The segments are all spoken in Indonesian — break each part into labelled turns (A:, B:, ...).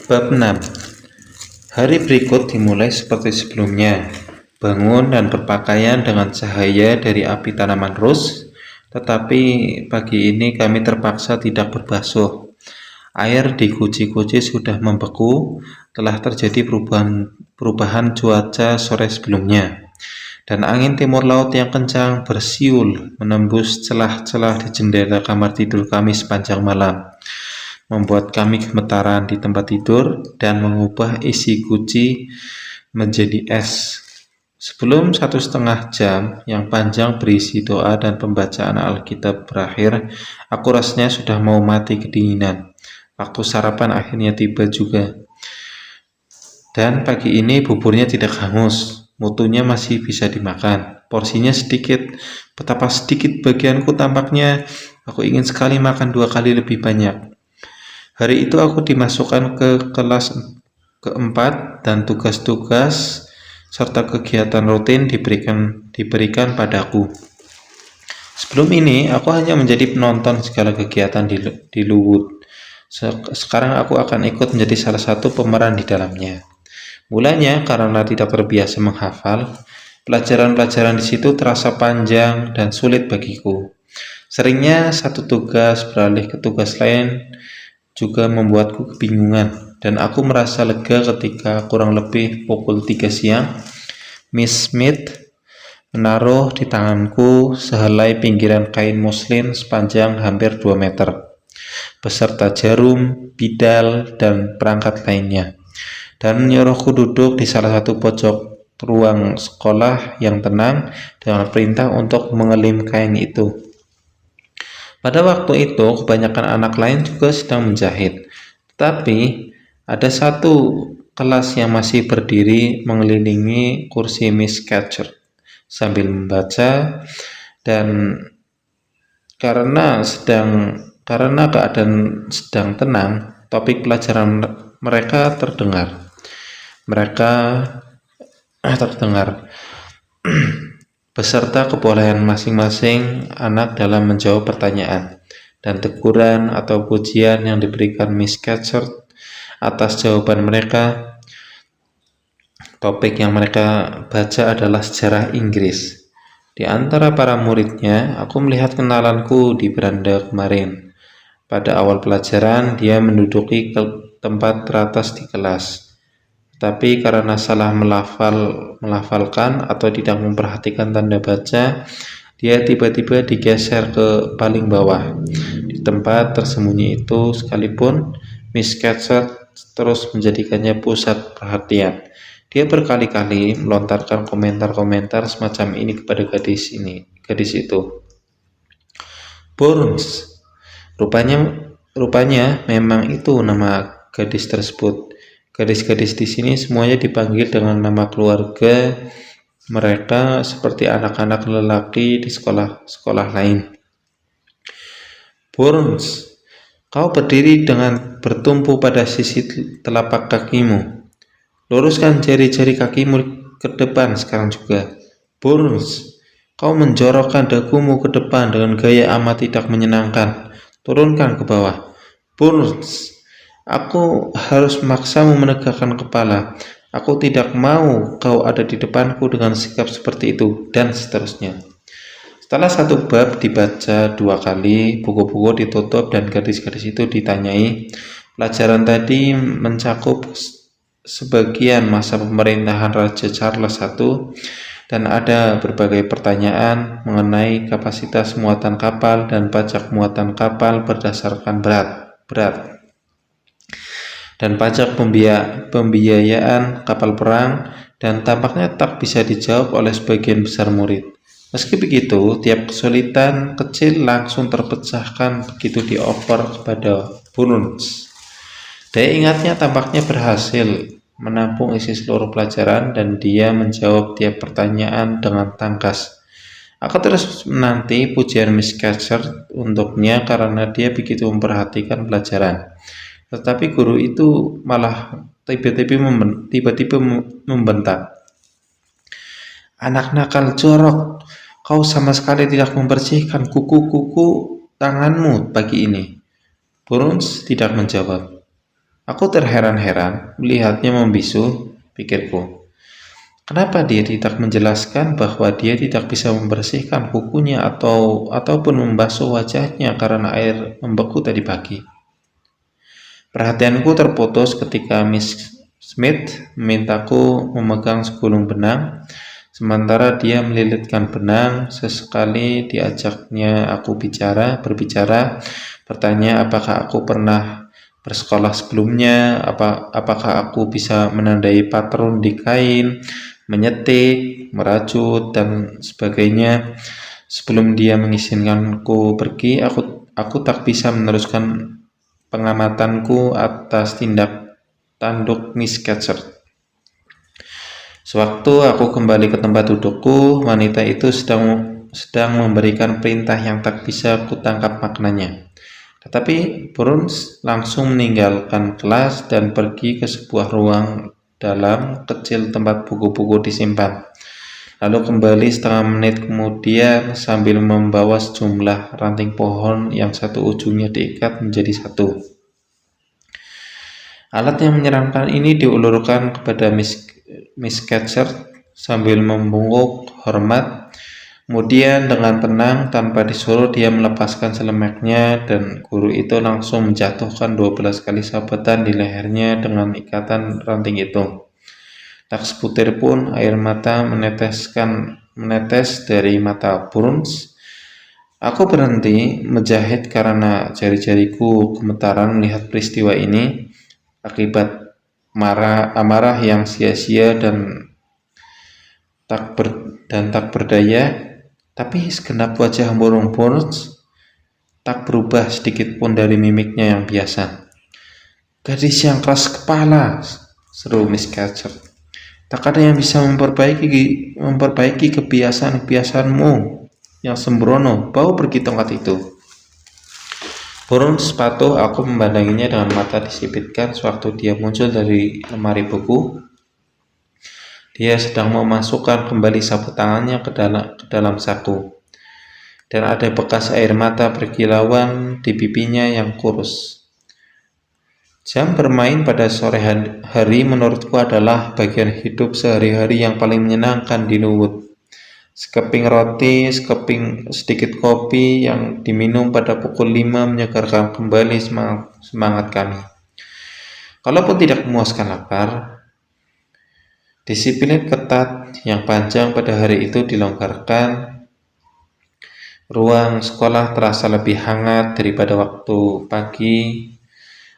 A: Bab 6. Hari berikut dimulai seperti sebelumnya. Bangun dan berpakaian dengan cahaya dari api tanaman ros, tetapi pagi ini kami terpaksa tidak berbasuh. Air di guci-guci sudah membeku, telah terjadi perubahan cuaca sore sebelumnya. Dan angin timur laut yang kencang bersiul menembus celah-celah di jendela kamar tidur kami sepanjang malam, membuat kami gemetaran di tempat tidur dan mengubah isi guci menjadi es. Sebelum 1,5 jam yang panjang berisi doa dan pembacaan Alkitab berakhir, aku rasanya sudah mau mati kedinginan. Waktu sarapan akhirnya tiba juga. Dan pagi ini buburnya tidak hangus, mutunya masih bisa dimakan. Porsinya sedikit, betapa sedikit bagianku tampaknya. Aku ingin sekali makan 2 kali lebih banyak. Hari itu aku dimasukkan ke kelas keempat dan tugas-tugas serta kegiatan rutin diberikan padaku. Sebelum ini, aku hanya menjadi penonton segala kegiatan di Luwut. Sekarang aku akan ikut menjadi salah satu pemeran di dalamnya. Mulanya, karena tidak terbiasa menghafal, pelajaran-pelajaran di situ terasa panjang dan sulit bagiku. Seringnya satu tugas beralih ke tugas lain juga membuatku kebingungan, dan aku merasa lega ketika kurang lebih pukul 3 siang, Miss Smith menaruh di tanganku sehelai pinggiran kain muslin sepanjang hampir 2 meter, beserta jarum, bidal, dan perangkat lainnya, dan menyuruhku duduk di salah satu pojok ruang sekolah yang tenang dengan perintah untuk mengelim kain itu. Pada waktu itu, kebanyakan anak lain juga sedang menjahit, tetapi ada satu kelas yang masih berdiri mengelilingi kursi Miss Catcher sambil membaca, dan karena keadaan sedang tenang, topik pelajaran mereka terdengar. Beserta kebolehan masing-masing anak dalam menjawab pertanyaan dan teguran atau pujian yang diberikan Miss Catcher atas jawaban mereka. Topik yang mereka baca adalah sejarah Inggris. Di antara para muridnya, aku melihat kenalanku di beranda kemarin. Pada awal pelajaran, dia menduduki tempat teratas di kelas. Tapi karena salah melafalkan atau tidak memperhatikan tanda baca, dia tiba-tiba digeser ke paling bawah. Di tempat tersembunyi itu sekalipun, Miss Catcher terus menjadikannya pusat perhatian. Dia berkali-kali melontarkan komentar-komentar semacam ini kepada gadis itu. Burns. Rupanya memang itu nama gadis tersebut. Gadis-gadis di sini semuanya dipanggil dengan nama keluarga mereka seperti anak-anak lelaki di sekolah-sekolah lain. Burns, kau berdiri dengan bertumpu pada sisi telapak kakimu. Luruskan jari-jari kakimu ke depan sekarang juga. Burns, kau menjorokkan dagumu ke depan dengan gaya amat tidak menyenangkan. Turunkan ke bawah. Burns, aku harus memaksamu menegakkan kepala. Aku tidak mau kau ada di depanku dengan sikap seperti itu, dan seterusnya. Setelah satu bab dibaca 2 kali, buku-buku ditutup dan gadis-gadis itu ditanyai. Pelajaran tadi mencakup sebagian masa pemerintahan Raja Charles I, dan ada berbagai pertanyaan mengenai kapasitas muatan kapal dan pajak muatan kapal berdasarkan berat. Dan pajak pembiayaan kapal perang, dan tampaknya tak bisa dijawab oleh sebagian besar murid. Meski begitu, tiap kesulitan kecil langsung terpecahkan begitu dioper kepada Burns. Daya ingatnya tampaknya berhasil menampung isi seluruh pelajaran, dan dia menjawab tiap pertanyaan dengan tangkas. Aku terus menanti pujian Miss Catcher untuknya karena dia begitu memperhatikan pelajaran. Tetapi guru itu malah tiba-tiba membentak. Anak nakal jorok, kau sama sekali tidak membersihkan kuku-kuku tanganmu pagi ini. Burns tidak menjawab. Aku terheran-heran melihatnya membisu, pikirku. Kenapa dia tidak menjelaskan bahwa dia tidak bisa membersihkan kukunya ataupun membasuh wajahnya karena air membeku tadi pagi? Perhatianku terputus ketika Miss Smith memintaku memegang segulung benang, sementara dia melilitkan benang. Sesekali diajaknya aku berbicara, bertanya apakah aku pernah bersekolah sebelumnya, apakah aku bisa menandai patron di kain, menyetik, merajut, dan sebagainya. Sebelum dia mengizinkanku pergi, aku tak bisa meneruskan pengamatanku atas tindak tanduk Miss Catcher. Sewaktu aku kembali ke tempat dudukku, wanita itu sedang memberikan perintah yang tak bisa kutangkap maknanya. Tetapi Burns langsung meninggalkan kelas dan pergi ke sebuah ruang dalam kecil tempat buku-buku disimpan. Lalu kembali setengah menit kemudian sambil membawa sejumlah ranting pohon yang satu ujungnya diikat menjadi satu. Alat yang menyeramkan ini diulurkan kepada Miss Catcher sambil membungkuk hormat. Kemudian dengan tenang tanpa disuruh dia melepaskan selemeknya dan guru itu langsung menjatuhkan 12 kali sabatan di lehernya dengan ikatan ranting itu. Tak sebutir pun air mata menetes dari mata Burns. Aku berhenti menjahit karena jari-jariku gemetaran melihat peristiwa ini. Akibat amarah yang sia-sia dan tak berdaya, tapi segenap wajah murung Burns tak berubah sedikit pun dari mimiknya yang biasa. "Gadis yang keras kepala," seru Miss Catcher. "Tak ada yang bisa memperbaiki kebiasaan-kebiasaanmu yang sembrono. Bawa pergi tongkat itu." Burns patuh. Aku memandanginya dengan mata disipitkan sewaktu dia muncul dari lemari buku. Dia sedang memasukkan kembali sapu tangannya ke dalam saku. Dan ada bekas air mata berkilauan di pipinya yang kurus. Jam bermain pada sore hari menurutku adalah bagian hidup sehari-hari yang paling menyenangkan di Lowood. Sekeping roti, sedikit kopi yang diminum pada pukul 5 menyegarkan kembali semangat kami. Kalaupun tidak memuaskan lapar, disiplin ketat yang panjang pada hari itu dilonggarkan. Ruang sekolah terasa lebih hangat daripada waktu pagi.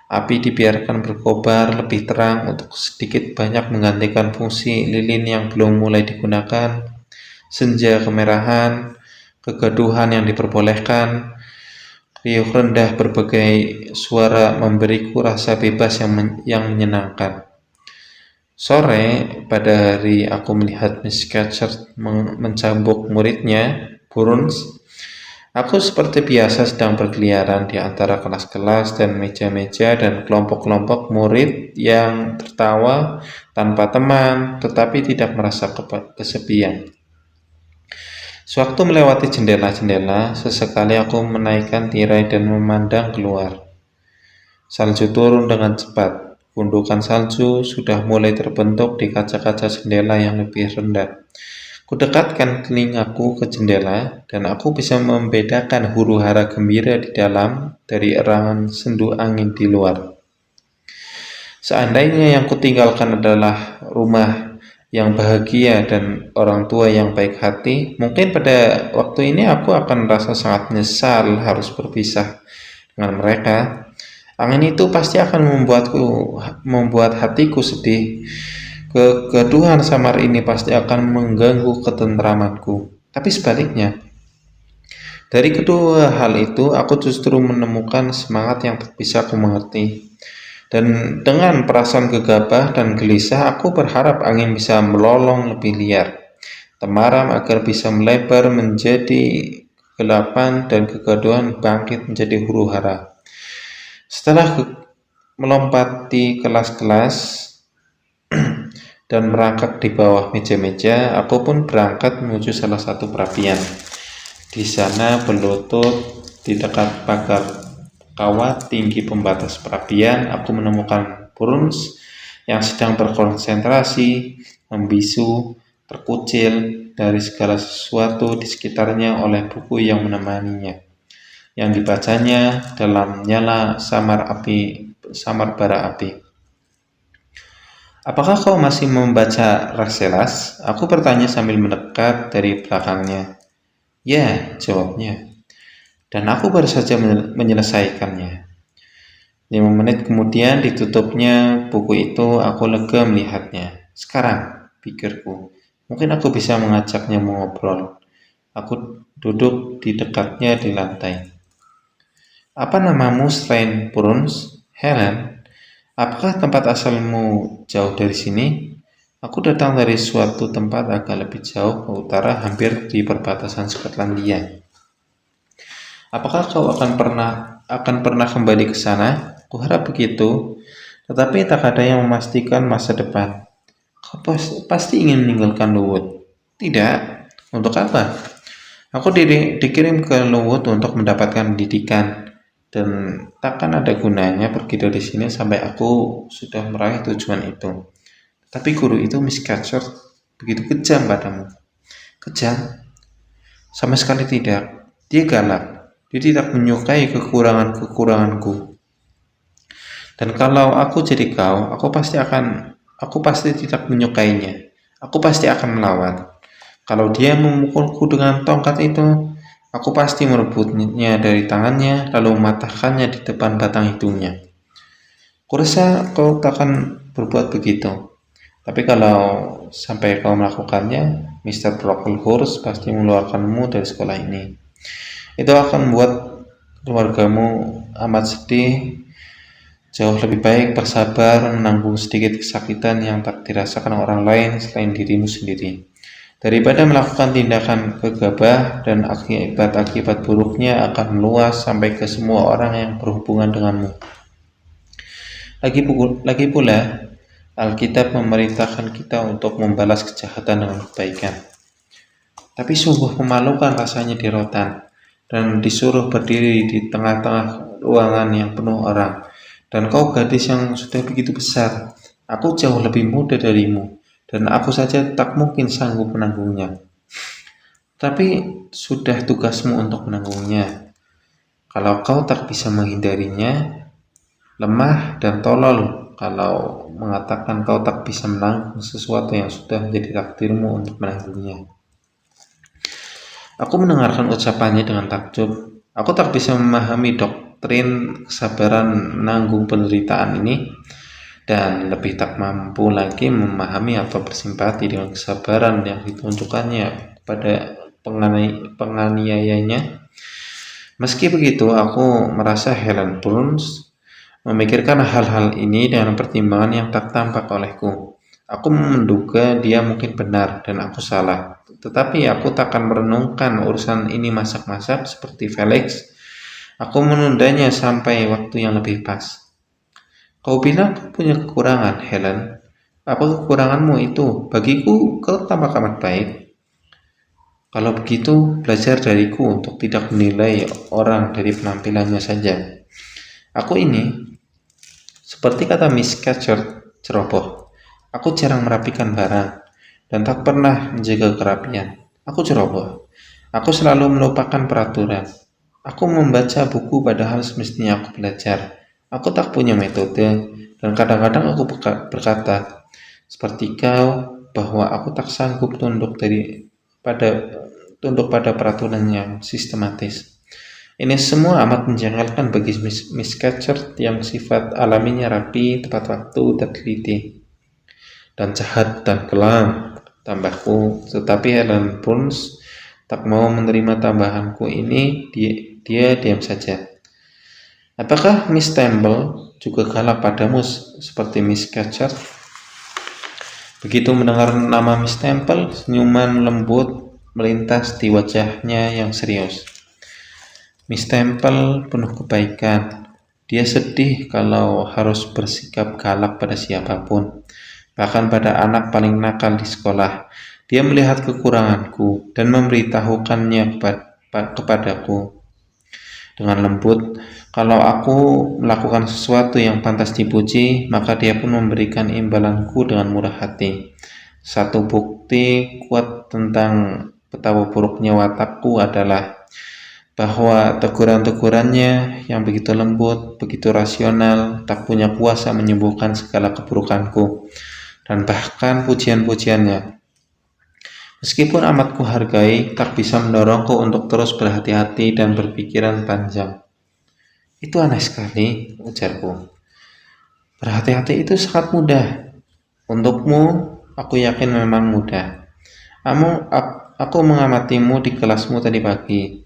A: Api dibiarkan berkobar lebih terang untuk sedikit banyak menggantikan fungsi lilin yang belum mulai digunakan. Senja kemerahan, kegaduhan yang diperbolehkan, riuh rendah berbagai suara memberiku rasa bebas yang menyenangkan. Sore, pada hari aku melihat Miss Catcher mencambuk muridnya, Burns, aku seperti biasa sedang berkeliaran di antara kelas-kelas dan meja-meja dan kelompok-kelompok murid yang tertawa tanpa teman, tetapi tidak merasa kesepian. Sewaktu melewati jendela-jendela, sesekali aku menaikkan tirai dan memandang keluar. Salju turun dengan cepat. Gundukan salju sudah mulai terbentuk di kaca-kaca jendela yang lebih rendah. Kudekatkan telingaku ke jendela, dan aku bisa membedakan huru-hara gembira di dalam dari erangan sendu angin di luar. Seandainya yang kutinggalkan adalah rumah yang bahagia dan orang tua yang baik hati, mungkin pada waktu ini aku akan merasa sangat menyesal harus berpisah dengan mereka. Angin itu pasti akan membuat hatiku sedih. Kegaduhan samar ini pasti akan mengganggu ketentramanku. Tapi sebaliknya, dari kedua hal itu, aku justru menemukan semangat yang tak bisa aku mengerti. Dan dengan perasaan gegabah dan gelisah, aku berharap angin bisa melolong lebih liar, temaram agar bisa melebar menjadi kegelapan dan kegaduhan bangkit menjadi huru-hara. Setelah melompati kelas-kelas dan merangkak di bawah meja-meja, aku pun berangkat menuju salah satu perapian. Di sana berlutut di dekat pagar kawat tinggi pembatas perapian, aku menemukan Purns yang sedang berkonsentrasi, membisu, terkucil dari segala sesuatu di sekitarnya oleh buku yang menemaninya, yang dibacanya dalam nyala samar bara api. "Apakah kau masih membaca Rasselas?" Aku bertanya sambil mendekat dari belakangnya. "Ya," jawabnya. Dan aku baru saja menyelesaikannya. 5 menit kemudian ditutupnya buku itu. Aku lega melihatnya. Sekarang, pikirku, mungkin aku bisa mengajaknya mengobrol. Aku duduk di dekatnya di lantai. "Apa namamu selain Purns?" "Helen." "Apakah tempat asalmu jauh dari sini?" "Aku datang dari suatu tempat agak lebih jauh ke utara, hampir di perbatasan Skotlandia." "Apakah kau akan pernah kembali ke sana?" "Kuharap begitu, tetapi tak ada yang memastikan masa depan." "Kau pasti ingin meninggalkan Lowood?" "Tidak." "Untuk apa?" "Aku dikirim ke Lowood untuk mendapatkan pendidikan, dan takkan ada gunanya pergi dari sini sampai aku sudah meraih tujuan itu." "Tapi guru itu, Miss Scatcherd, begitu kejam padamu." "Kejam? Sama sekali tidak. Dia galak. Dia tidak menyukai kekuranganku. Dan kalau aku jadi kau, aku pasti tidak menyukainya. Aku pasti akan melawan. Kalau dia memukulku dengan tongkat itu, aku pasti merebutnya dari tangannya, lalu mematahkannya di depan batang hidungnya." "Kurasa kau takkan berbuat begitu. Tapi kalau sampai kau melakukannya, Mr. Brocklehurst pasti mengeluarkanmu dari sekolah ini. Itu akan membuat keluargamu amat sedih. Jauh lebih baik bersabar menanggung sedikit kesakitan yang tak dirasakan orang lain selain dirimu sendiri, daripada melakukan tindakan gegabah dan akibat-akibat buruknya akan meluas sampai ke semua orang yang berhubungan denganmu. Lagi pula, Alkitab memerintahkan kita untuk membalas kejahatan dengan kebaikan. Tapi sungguh memalukan rasanya di rotan dan disuruh berdiri di tengah-tengah ruangan yang penuh orang. Dan kau gadis yang sudah begitu besar. Aku jauh lebih muda darimu, dan aku saja tak mungkin sanggup menanggungnya. Tapi sudah tugasmu untuk menanggungnya. Kalau kau tak bisa menghindarinya, lemah dan tolol kalau mengatakan kau tak bisa menanggung sesuatu yang sudah menjadi takdirmu untuk menanggungnya. Aku mendengarkan ucapannya dengan takjub. Aku tak bisa memahami doktrin kesabaran menanggung penderitaan ini, dan lebih tak mampu lagi memahami atau bersimpati dengan kesabaran yang ditunjukkannya pada penganiayanya. Meski begitu, aku merasa Helen Burns memikirkan hal-hal ini dengan pertimbangan yang tak tampak olehku. Aku menduga dia mungkin benar dan aku salah, tetapi aku takkan merenungkan urusan ini masak-masak seperti Felix. Aku menundanya sampai waktu yang lebih pas. "Kau bilang kau punya kekurangan, Helen. Apa kekuranganmu itu? Bagiku kau tampak amat baik." "Kalau begitu, belajar dariku untuk tidak menilai orang dari penampilannya saja. Aku ini, seperti kata Miss Scatcherd, ceroboh. Aku jarang merapikan barang, dan tak pernah menjaga kerapian. Aku ceroboh. Aku selalu melupakan peraturan. Aku membaca buku padahal semestinya aku belajar. Aku tak punya metode, dan kadang-kadang aku berkata, seperti kau, bahwa aku tak sanggup tunduk pada peraturan yang sistematis. Ini semua amat menjengkelkan bagi Miss Scatcherd yang sifat alaminya rapi, tepat waktu, dan teliti. Dan jahat dan kelam, tambahku. Tetapi Helen Burns tak mau menerima tambahanku ini. Dia diam saja. "Apakah Miss Temple juga galak padamu seperti Miss Scatcherd?" Begitu mendengar nama Miss Temple, senyuman lembut melintas di wajahnya yang serius. Miss Temple penuh kebaikan. Dia sedih kalau harus bersikap galak pada siapapun, bahkan pada anak paling nakal di sekolah. Dia melihat kekuranganku dan memberitahukannya kepadaku. dengan lembut. Kalau aku melakukan sesuatu yang pantas dipuji, maka dia pun memberikan imbalanku dengan murah hati. Satu bukti kuat tentang betapa buruknya watakku adalah bahwa teguran-tegurannya yang begitu lembut, begitu rasional, tak punya kuasa menyembuhkan segala keburukanku, dan bahkan pujian-pujiannya, meskipun amat kuhargai, tak bisa mendorongku untuk terus berhati-hati dan berpikiran panjang. Itu aneh sekali, ujarku. Berhati-hati itu sangat mudah. Untukmu, aku yakin memang mudah. Aku mengamatimu di kelasmu tadi pagi,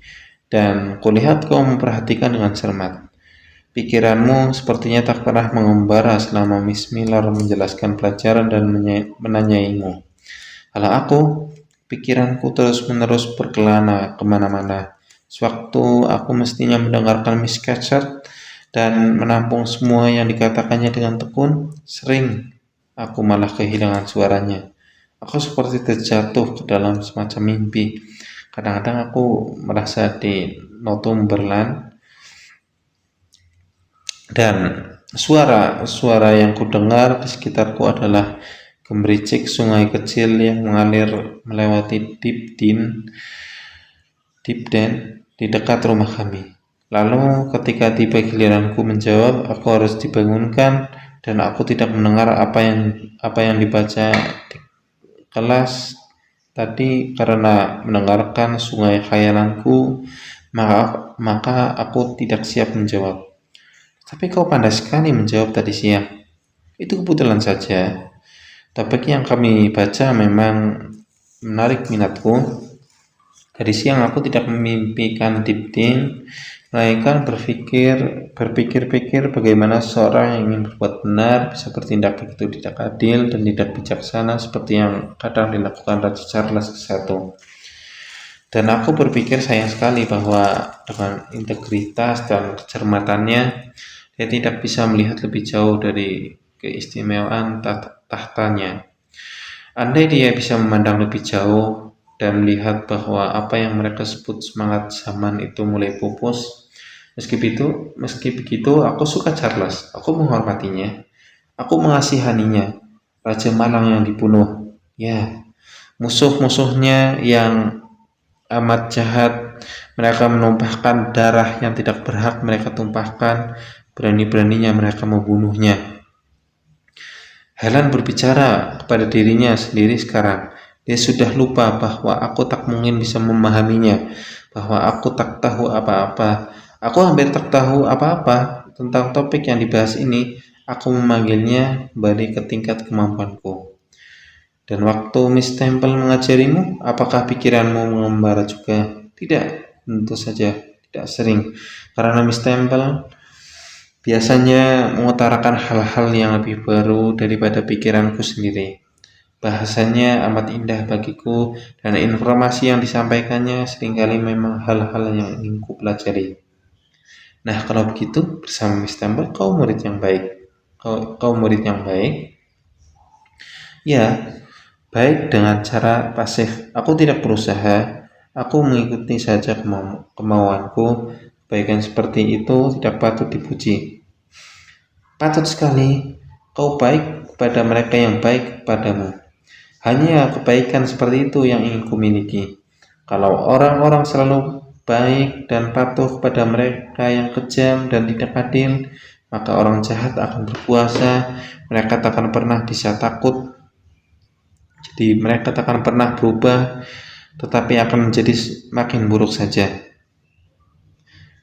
A: dan kulihat kau memperhatikan dengan cermat. Pikiranmu sepertinya tak pernah mengembara selama Miss Miller menjelaskan pelajaran dan menanyaimu. Kalau aku, pikiranku terus-menerus berkelana kemana-mana. Sewaktu aku mestinya mendengarkan Miss Catcherd dan menampung semua yang dikatakannya dengan tekun, sering aku malah kehilangan suaranya. Aku seperti terjatuh ke dalam semacam mimpi. Kadang-kadang aku merasa di Northumberland, dan suara-suara yang kudengar di sekitarku adalah gemericik sungai kecil yang mengalir melewati Dibden di dekat rumah kami. Lalu ketika tiba giliranku menjawab, aku harus dibangunkan dan aku tidak mendengar apa yang dibaca di kelas tadi karena mendengarkan sungai khayalanku, maka aku tidak siap menjawab. Tapi kau pandai sekali menjawab tadi siang. Itu kebetulan saja. Topik yang kami baca memang menarik minatku. Tadi siang aku tidak memimpikan Dibdin, melainkan berpikir-pikir bagaimana seorang yang ingin berbuat benar bisa bertindak begitu tidak adil dan tidak bijaksana seperti yang kadang dilakukan Raja Charles I. Dan aku berpikir sayang sekali bahwa dengan integritas dan kecermatannya, dia tidak bisa melihat lebih jauh dari keistimewaan tahtanya. Andai dia bisa memandang lebih jauh dan melihat bahwa apa yang mereka sebut semangat zaman itu mulai pupus. Meski begitu, aku suka Charles. Aku menghormatinya. Aku mengasihaninya. Raja Malang yang dibunuh. Ya, musuh-musuhnya yang amat jahat. Mereka menumpahkan darah yang tidak berhak mereka tumpahkan. Berani-beraninya mereka membunuhnya. Helen berbicara kepada dirinya sendiri sekarang. Dia sudah lupa bahwa aku tak mungkin bisa memahaminya, bahwa aku tak tahu apa-apa. Aku hampir tak tahu apa-apa tentang topik yang dibahas ini. Aku memanggilnya kembali ke tingkat kemampuanku. Dan waktu Miss Temple mengajarimu, apakah pikiranmu mengembara juga? Tidak, tentu saja tidak sering. Karena Miss Temple biasanya mengutarakan hal-hal yang lebih baru daripada pikiranku sendiri. Bahasanya amat indah bagiku, dan informasi yang disampaikannya seringkali memang hal-hal yang ingin ku pelajari. Nah, kalau begitu, bersama Miss Temple, kau murid yang baik. Kau murid yang baik? Ya, baik dengan cara pasif. Aku tidak berusaha, aku mengikuti saja kemauanku. Kebaikan seperti itu tidak patut dipuji. Patut sekali, kau baik kepada mereka yang baik kepadamu. Hanya kebaikan seperti itu yang ingin kumiliki. Kalau orang-orang selalu baik dan patuh kepada mereka yang kejam dan tidak adil, maka orang jahat akan berkuasa. Mereka tak akan pernah bisa takut. Jadi mereka tak akan pernah berubah, tetapi akan menjadi makin buruk saja.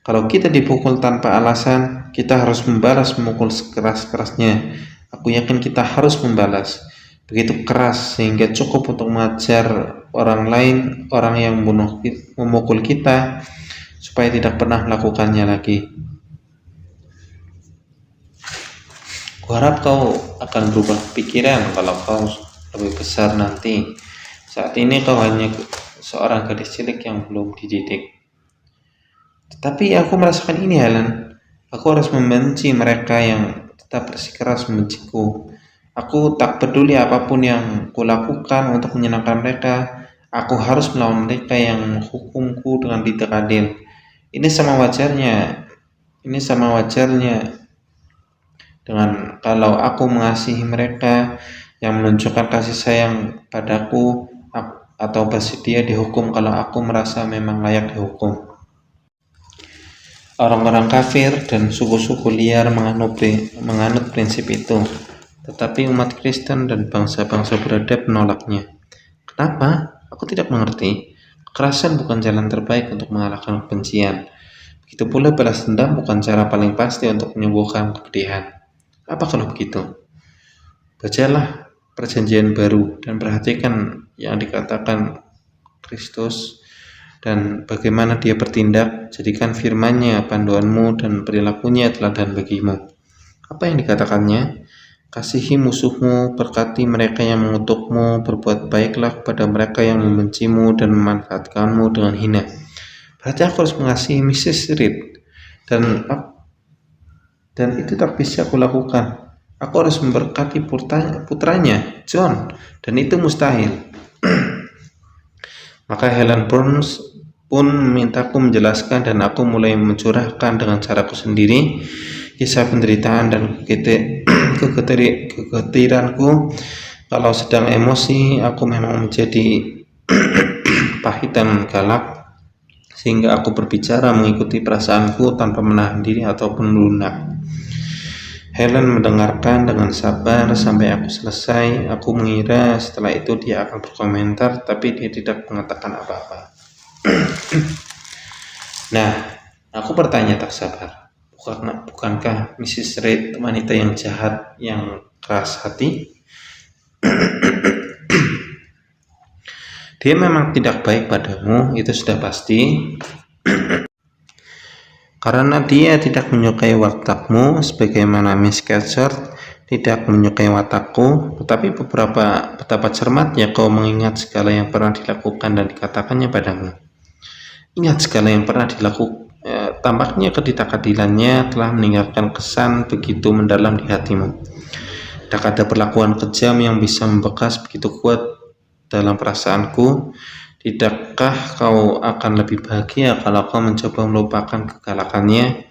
A: Kalau kita dipukul tanpa alasan, kita harus membalas memukul sekeras-kerasnya. Aku yakin kita harus membalas begitu keras sehingga cukup untuk mengajar orang lain, orang yang memukul kita, supaya tidak pernah melakukannya lagi. Kuharap kau akan berubah pikiran kalau kau lebih besar nanti. Saat ini kau hanya seorang gadis cilik yang belum dididik. Tetapi aku merasakan ini, Helen. Aku harus membenci mereka yang tetap bersikeras membenciku. Aku tak peduli apapun yang kulakukan untuk menyenangkan mereka. Aku harus melawan mereka yang menghukumku dengan tidak adil. Ini sama wajarnya. Ini sama wajarnya dengan kalau aku mengasihi mereka yang menunjukkan kasih sayang padaku atau bersedia dihukum kalau aku merasa memang layak dihukum. Orang-orang kafir dan suku-suku liar menganut prinsip itu, tetapi umat Kristen dan bangsa-bangsa beradab menolaknya. Kenapa? Aku tidak mengerti. Kekerasan bukan jalan terbaik untuk mengalahkan kebencian. Begitu pula balas dendam bukan cara paling pasti untuk menyembuhkan kepedihan. Apa kalau begitu? Bacalah Perjanjian Baru dan perhatikan yang dikatakan Kristus dan bagaimana dia bertindak. Jadikan firman-Nya panduanmu dan perilakunya teladan bagimu. Apa yang dikatakannya? Kasihi musuhmu, berkati mereka yang mengutukmu, berbuat baiklah kepada mereka yang membencimu dan memanfaatkanmu dengan hina. Berarti aku harus mengasihi Mrs. Reed dan itu tak bisa aku lakukan. Aku harus memberkati putranya, John, dan itu mustahil. Maka Helen Burns pun memintaku menjelaskan dan aku mulai mencurahkan dengan caraku sendiri kisah penderitaan dan kegetiranku. Kalau sedang emosi, aku memang menjadi pahit dan galak, sehingga aku berbicara mengikuti perasaanku tanpa menahan diri ataupun melunak. Helen mendengarkan dengan sabar sampai aku selesai. Aku mengira setelah itu dia akan berkomentar, tapi dia tidak mengatakan apa-apa. Nah, aku bertanya tak sabar, bukankah Mrs. Reed wanita yang jahat, yang keras hati? Dia memang tidak baik padamu, itu sudah pasti. Karena dia tidak menyukai watakmu, sebagaimana Miss Catcher tidak menyukai watakku, tetapi betapa cermatnya kau mengingat segala yang pernah dilakukan dan dikatakannya padamu. Ingat segala yang pernah dilakukan. Tampaknya ketidakadilannya telah meninggalkan kesan begitu mendalam di hatimu. Tak ada perlakuan kejam yang bisa membekas begitu kuat dalam perasaanku. Tidakkah kau akan lebih bahagia kalau kau mencoba melupakan kegalakannya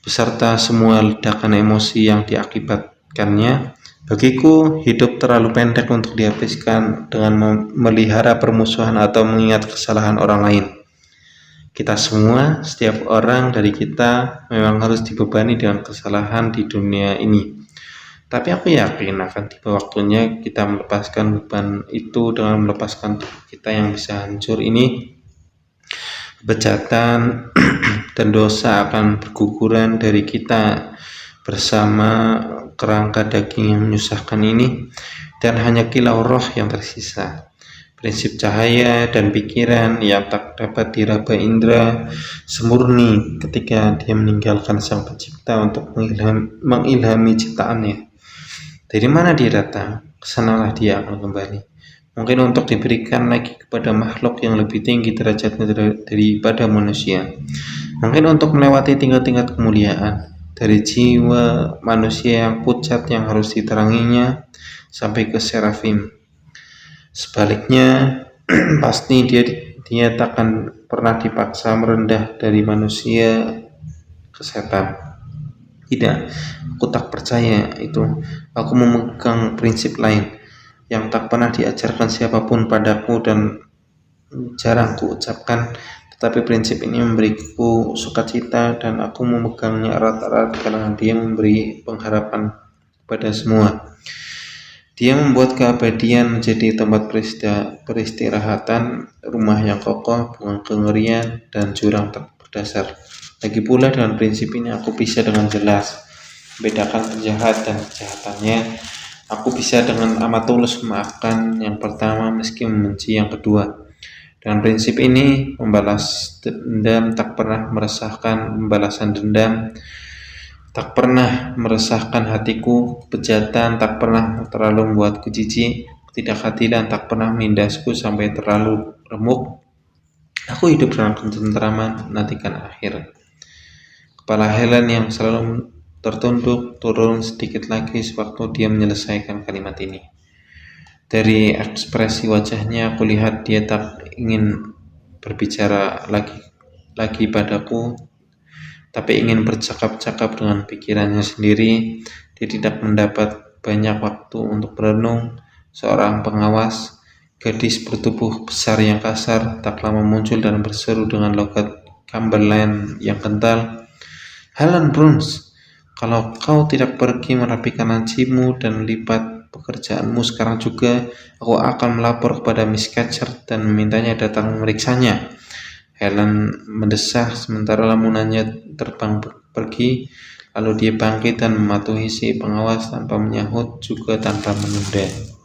A: beserta semua ledakan emosi yang diakibatkannya? Bagiku, hidup terlalu pendek untuk dihabiskan dengan memelihara permusuhan atau mengingat kesalahan orang lain. Kita semua, setiap orang dari kita memang harus dibebani dengan kesalahan di dunia ini. Tapi aku yakin akan tiba waktunya kita melepaskan beban itu dengan melepaskan tubuh kita yang bisa hancur ini. Kebejatan dan dosa akan berguguran dari kita bersama kerangka daging yang menyusahkan ini, dan hanya kilau roh yang tersisa. Prinsip cahaya dan pikiran yang tak dapat diraba indera semurni ketika dia meninggalkan Sang Pencipta untuk mengilhami ciptaannya. Dari mana dia datang, kesanalah dia akan kembali. Mungkin untuk diberikan lagi kepada makhluk yang lebih tinggi derajatnya daripada manusia. Mungkin untuk melewati tingkat-tingkat kemuliaan. Dari jiwa manusia yang pucat yang harus diteranginya sampai ke serafim. Sebaliknya, pasti dia takkan pernah dipaksa merendah dari manusia ke setan. Tidak, aku tak percaya itu. Aku memegang prinsip lain yang tak pernah diajarkan siapapun padaku dan jarang kuucapkan, tetapi prinsip ini memberiku sukacita dan aku memegangnya erat-erat karena dia memberi pengharapan kepada semua. Dia membuat keabadian menjadi tempat peristirahatan, rumah yang kokoh, bukan kengerian dan jurang tak berdasar. Lagi pula dengan prinsip ini aku bisa dengan jelas membedakan penjahat dan kejahatannya. Aku bisa dengan amat tulus memaafkan yang pertama meski membenci yang kedua. Dengan prinsip ini, membalas dendam tak pernah meresahkan hatiku, kebejatan tak pernah terlalu membuatku jijik, ketidakadilan tak pernah menindasku sampai terlalu remuk. Aku hidup dalam ketentraman menantikan akhir. Kepala Helen yang selalu tertunduk turun sedikit lagi sewaktu dia menyelesaikan kalimat ini. Dari ekspresi wajahnya aku lihat dia tak ingin berbicara lagi lagi padaku, tapi ingin bercakap-cakap dengan pikirannya sendiri. Dia tidak mendapat banyak waktu untuk berenung. Seorang pengawas, gadis bertubuh besar yang kasar, tak lama muncul dan berseru dengan logat Cumberland yang kental, "Helen Bruns, kalau kau tidak pergi merapikan lancimu dan melipat pekerjaanmu sekarang juga, aku akan melapor kepada Miss Catcher dan memintanya datang memeriksanya." Helen mendesah sementara lamunannya terbang pergi, lalu dia bangkit dan mematuhi si pengawas tanpa menyahut juga tanpa menunda.